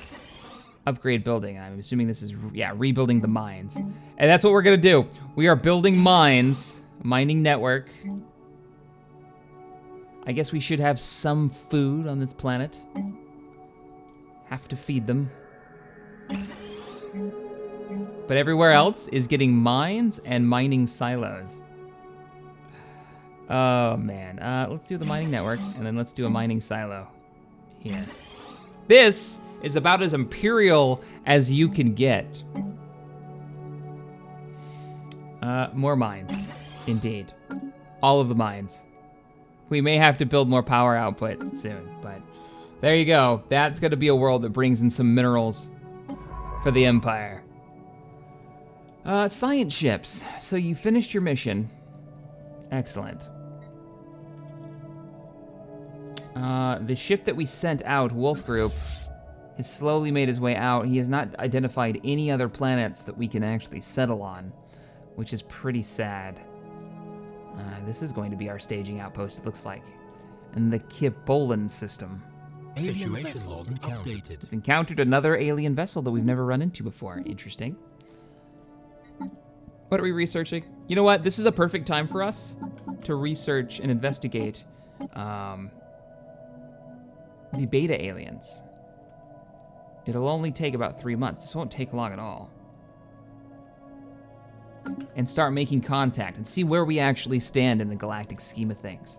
Upgrade building. I'm assuming this is, yeah, rebuilding the mines. And that's what we're gonna do. We are building mines, mining network. I guess we should have some food on this planet. Have to feed them. But everywhere else is getting mines and mining silos. Oh man, let's do the mining network and then let's do a mining silo here. This is about as imperial as you can get. More mines, indeed. All of the mines. We may have to build more power output soon, but there you go. That's gonna be a world that brings in some minerals for the Empire. Science ships. So you finished your mission. Excellent. The ship that we sent out, Wolf Group, has slowly made his way out. He has not identified any other planets that we can actually settle on, which is pretty sad. This is going to be our staging outpost, it looks like. And the Kipolan system. Situation log updated. We've encountered another alien vessel that we've never run into before. Interesting. What are we researching? You know what? This is a perfect time for us to research and investigate the beta aliens. It'll only take about 3 months. This won't take long at all. And start making contact and see where we actually stand in the galactic scheme of things.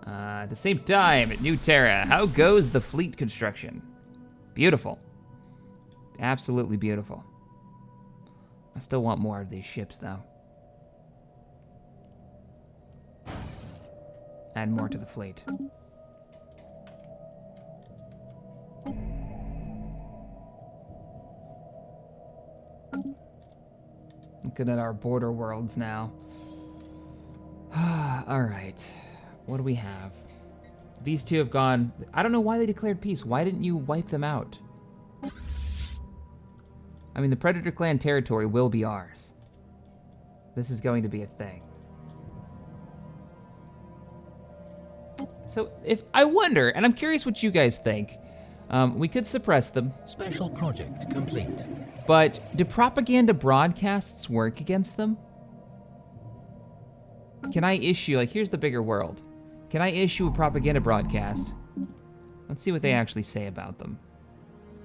At the same time, at New Terra, how goes the fleet construction? Beautiful. Absolutely beautiful. I still want more of these ships, though. Add more to the fleet. Looking at our border worlds now. All right, what do we have? These two have gone, I don't know why they declared peace. Why didn't you wipe them out? I mean, the Predator Clan territory will be ours. This is going to be a thing. So if, I wonder, and I'm curious what you guys think, we could suppress them. Special project complete. But do propaganda broadcasts work against them? Can I issue, like, here's the bigger world. Can I issue a propaganda broadcast? Let's see what they actually say about them.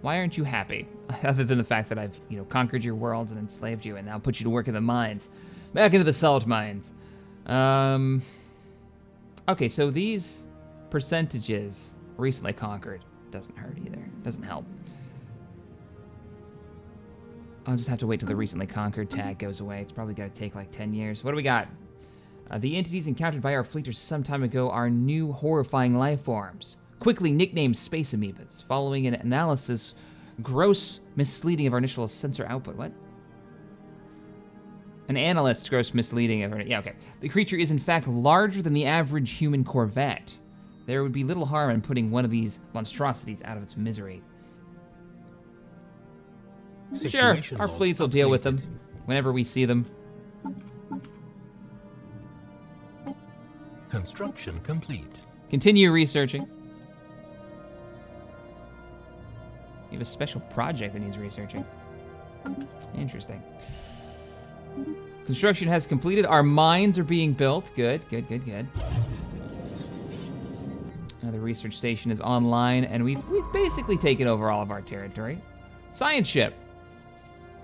Why aren't you happy? Other than the fact that I've, conquered your worlds and enslaved you and now put you to work in the mines. Back into the salt mines. Okay, so these percentages, recently conquered, doesn't hurt either, doesn't help. I'll just have to wait till the recently conquered tag goes away. It's probably gonna take like 10 years. What do we got? The entities encountered by our fleeters some time ago are new horrifying life forms, quickly nicknamed space amoebas, following an analysis, gross misleading of our initial sensor output. What? An analyst's gross misleading of our, yeah, okay. The creature is in fact larger than the average human corvette. There would be little harm in putting one of these monstrosities out of its misery. Sure, our fleets will deal with them whenever we see them. Construction complete. Continue researching. You have a special project that needs researching. Interesting. Construction has completed. Our mines are being built. Good, good, good, good. Another research station is online, and we've basically taken over all of our territory. Science ship.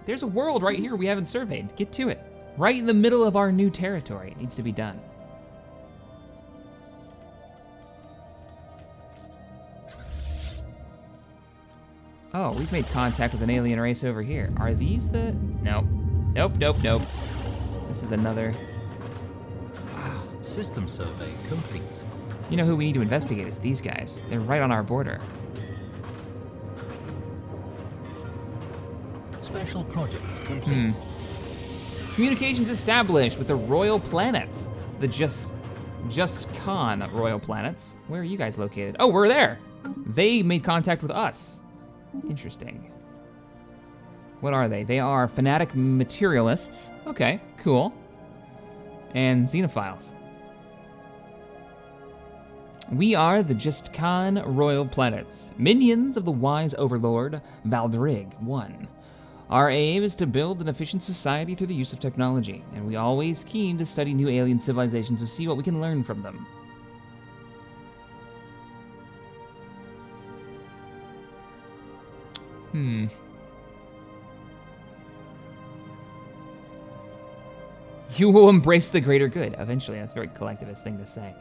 There's a world right here we haven't surveyed. Get to it. Right in the middle of our new territory. It needs to be done. Oh, we've made contact with an alien race over here. Are these the... Nope. Nope, nope, nope. This is another... System survey complete. You know who we need to investigate is these guys. They're right on our border. Special project complete. Communications established with the Royal Planets. The Just Khan Royal Planets. Where are you guys located? Oh, we're there. They made contact with us. Interesting. What are they? They are fanatic materialists. Okay, cool. And xenophiles. We are the Just Khan Royal Planets, minions of the wise overlord Valdrig I. Our aim is to build an efficient society through the use of technology, and we always keen to study new alien civilizations to see what we can learn from them. You will embrace the greater good. Eventually, that's a very collectivist thing to say.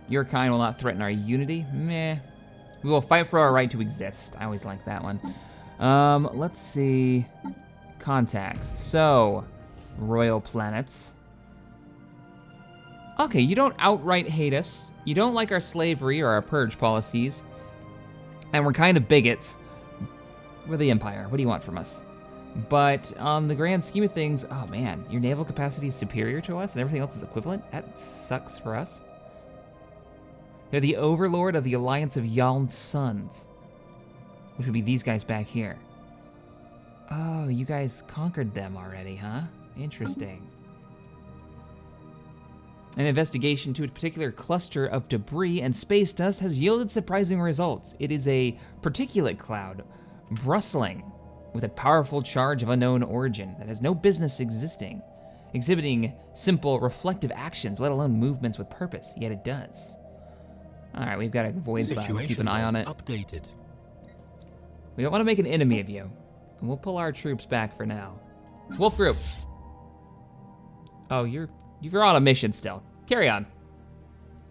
Your kind will not threaten our unity. Meh. We will fight for our right to exist. I always like that one. Let's see. Contacts. So, royal planets. Okay, you don't outright hate us. You don't like our slavery or our purge policies. And we're kind of bigots. We're the Empire. What do you want from us? But on the grand scheme of things, oh man, your naval capacity is superior to us and everything else is equivalent? That sucks for us. They're the overlord of the Alliance of Yaln's Sons, which would be these guys back here. Oh, you guys conquered them already, huh? Interesting. An investigation to a particular cluster of debris and space dust has yielded surprising results. It is a particulate cloud, bristling with a powerful charge of unknown origin that has no business existing, exhibiting simple reflective actions, let alone movements with purpose, yet it does. All right, we've got a void cloud. Keep an eye on it. Updated. We don't want to make an enemy of you, and we'll pull our troops back for now. Wolf Group. Oh, you're on a mission still. Carry on.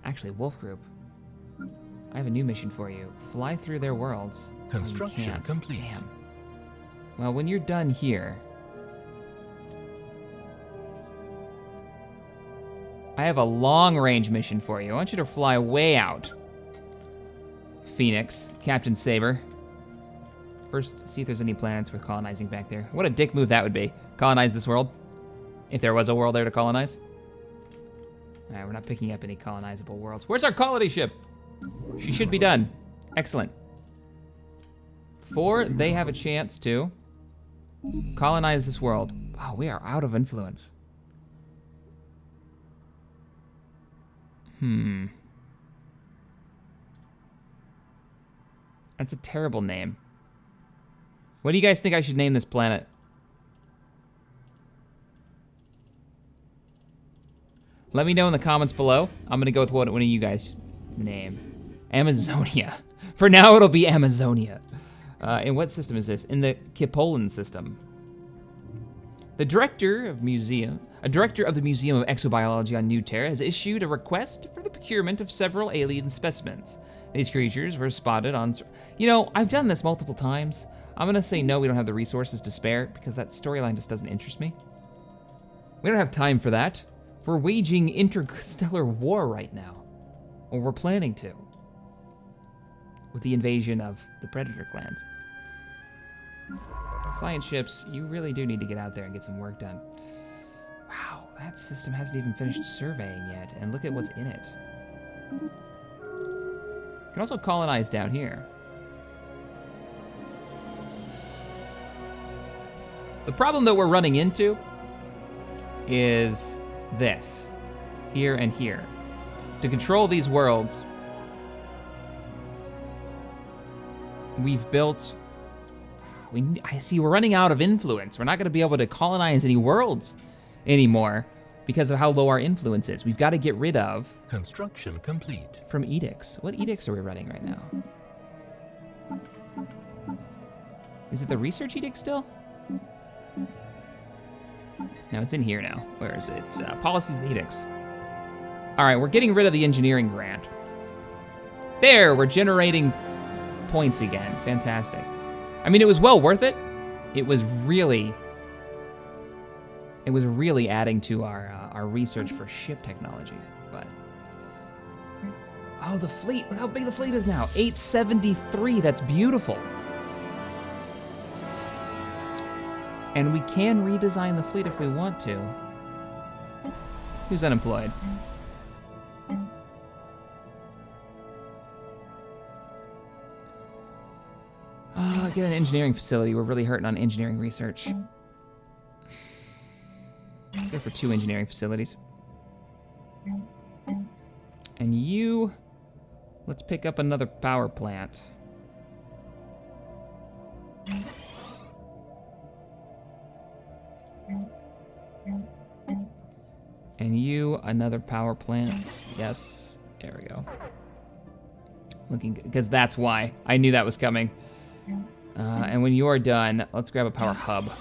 Actually, Wolf Group, I have a new mission for you. Fly through their worlds. Construction complete. Damn. Well, when you're done here, I have a long-range mission for you. I want you to fly way out. Phoenix, Captain Saber. First, see if there's any planets worth colonizing back there. What a dick move that would be. Colonize this world. If there was a world there to colonize. All right, we're not picking up any colonizable worlds. Where's our colony ship? She should be done. Excellent. Before they have a chance to colonize this world. Wow, we are out of influence. That's a terrible name. What do you guys think I should name this planet? Let me know in the comments below. I'm gonna go with what one of you guys name. Amazonia. For now, it'll be Amazonia. In what system is this? In the Kipolan system. The director of the Museum of Exobiology on New Terra has issued a request for the procurement of several alien specimens. These creatures were spotted on... You know, I've done this multiple times. I'm gonna say no, we don't have the resources to spare because that storyline just doesn't interest me. We don't have time for that. We're waging interstellar war right now. Or we're planning to. With the invasion of the Predator clans. Science ships, you really do need to get out there and get some work done. Wow, that system hasn't even finished surveying yet, and look at what's in it. You can also colonize down here. The problem that we're running into is this, here and here. To control these worlds, we've built... I see we're running out of influence. We're not gonna be able to colonize any worlds anymore because of how low our influence is. We've got to get rid of... Construction complete. From edicts. What edicts are we running right now? Is it the research edict still? No, it's in here now. Where is it? Policies and edicts. All right, we're getting rid of the engineering grant. There, we're generating points again. Fantastic. I mean, it was well worth it. It was really adding to our research for ship technology, but. Oh, the fleet, look how big the fleet is now. 873, that's beautiful. And we can redesign the fleet if we want to. Who's unemployed? Get an engineering facility. We're really hurting on engineering research. Go for 2 engineering facilities. And you, let's pick up another power plant. And you, another power plant. Yes, there we go. Looking good, because that's why. I knew that was coming. And when you're done, let's grab a power hub.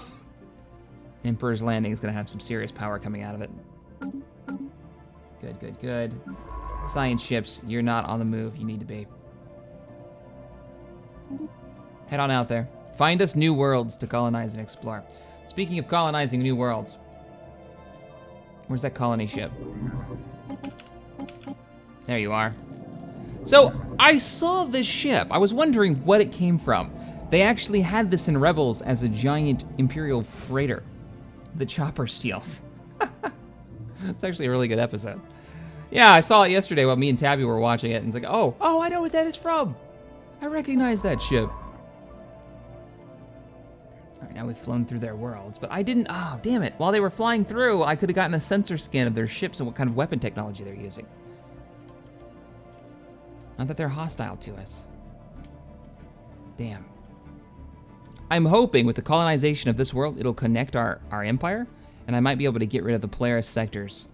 Emperor's Landing is gonna have some serious power coming out of it. Good, good, good. Science ships, you're not on the move. You need to be. Head on out there. Find us new worlds to colonize and explore. Speaking of colonizing new worlds, where's that colony ship? There you are. So, I saw this ship. I was wondering what it came from. They actually had this in Rebels as a giant Imperial freighter. The chopper steals. It's actually a really good episode. Yeah, I saw it yesterday while me and Tabby were watching it, and it's like, oh, I know what that is from. I recognize that ship. All right, now we've flown through their worlds, but I didn't, oh, damn it. While they were flying through, I could have gotten a sensor scan of their ships and what kind of weapon technology they're using. Not that they're hostile to us. Damn. I'm hoping with the colonization of this world, it'll connect our empire, and I might be able to get rid of the Polaris sectors.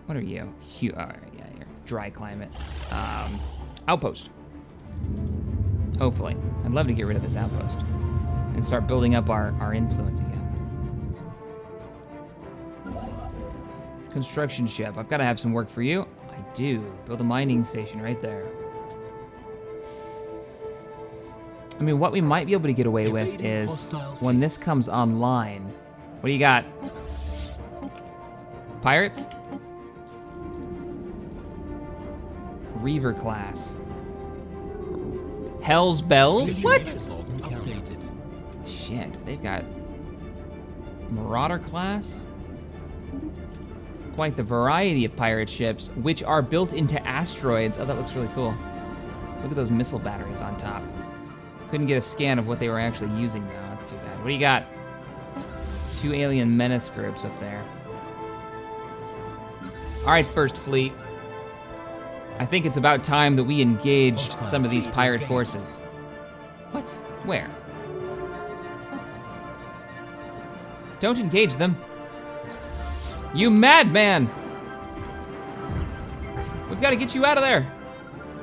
What are you? Oh, yeah, you're dry climate. Outpost. Hopefully. I'd love to get rid of this outpost and start building up our influence again. Construction ship. I've got to have some work for you. I do. Build a mining station right there. I mean, what we might be able to get away with is when this comes online. What do you got? Pirates? Reaver class. Hell's Bells? What? Shit, they've got Marauder class? Quite the variety of pirate ships, which are built into asteroids. Oh, that looks really cool. Look at those missile batteries on top. Couldn't get a scan of what they were actually using though. That's too bad. What do you got? 2 alien menace groups up there. All right, First Fleet. I think it's about time that we engage some of these pirate forces. What? Where? Don't engage them. You madman! We've got to get you out of there.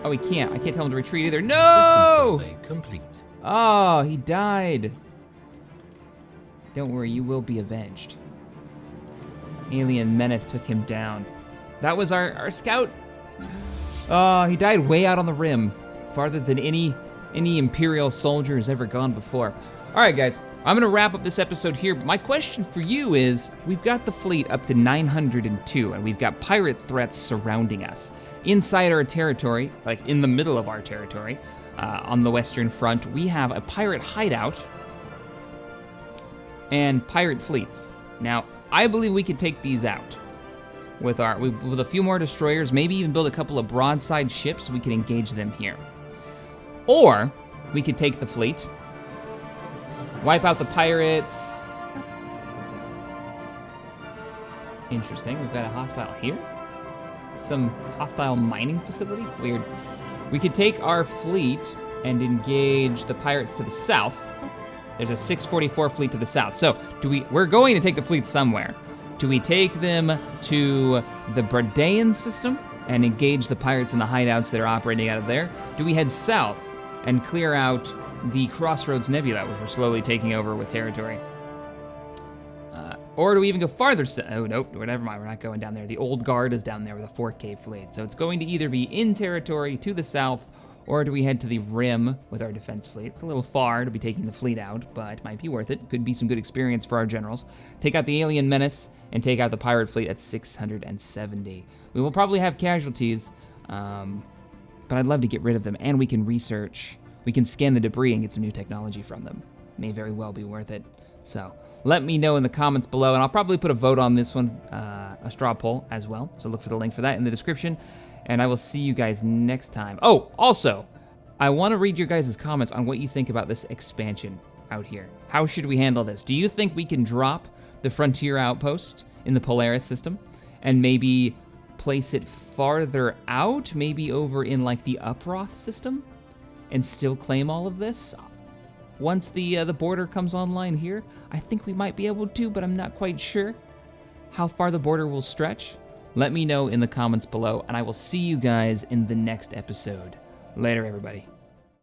Oh, we can't. I can't tell him to retreat either. No! System survey complete. Oh, he died. Don't worry, you will be avenged. Alien menace took him down. That was our scout. Oh, he died way out on the rim, farther than any Imperial soldier has ever gone before. All right, guys, I'm gonna wrap up this episode here, but my question for you is, we've got the fleet up to 902, and we've got pirate threats surrounding us. Inside our territory, like in the middle of our territory, on the Western Front, we have a pirate hideout and pirate fleets. Now, I believe we could take these out with a few more destroyers, maybe even build a couple of broadside ships so we can engage them here. Or we could take the fleet, wipe out the pirates. Interesting, we've got a hostile here. Some hostile mining facility, weird. We could take our fleet and engage the pirates to the south. There's a 644 fleet to the south. So we're going to take the fleet somewhere. Do we take them to the Bradaean system and engage the pirates in the hideouts that are operating out of there? Do we head south and clear out the Crossroads Nebula, which we're slowly taking over with territory? Or do we even go farther south? Oh, nope, never mind, we're not going down there. The Old Guard is down there with a 4K fleet. So it's going to either be in territory to the south, or do we head to the Rim with our defense fleet? It's a little far to be taking the fleet out, but it might be worth it. Could be some good experience for our generals. Take out the alien menace and take out the pirate fleet at 670. We will probably have casualties, but I'd love to get rid of them, and we can research. We can scan the debris and get some new technology from them. May very well be worth it. So let me know in the comments below, and I'll probably put a vote on this one, a straw poll as well. So look for the link for that in the description, and I will see you guys next time. Oh, also, I want to read your guys' comments on what you think about this expansion out here. How should we handle this? Do you think we can drop the Frontier outpost in the Polaris system and maybe place it farther out, maybe over in like the Uproth system, and still claim all of this? Once the border comes online here, I think we might be able to, but I'm not quite sure how far the border will stretch. Let me know in the comments below, and I will see you guys in the next episode. Later, everybody.